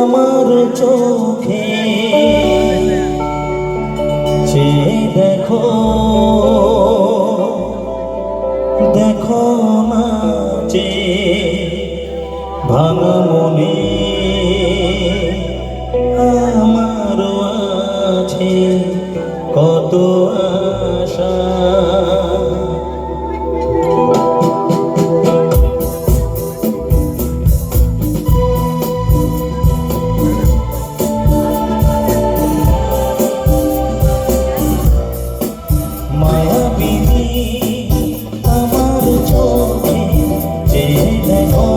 তোমার চোখে চেয়ে দেখো, দেখো না যে ভাঙা মনে আমারও আছে কত আশা। মায়াবিনী আমার চোখে চেয়ে দেখো,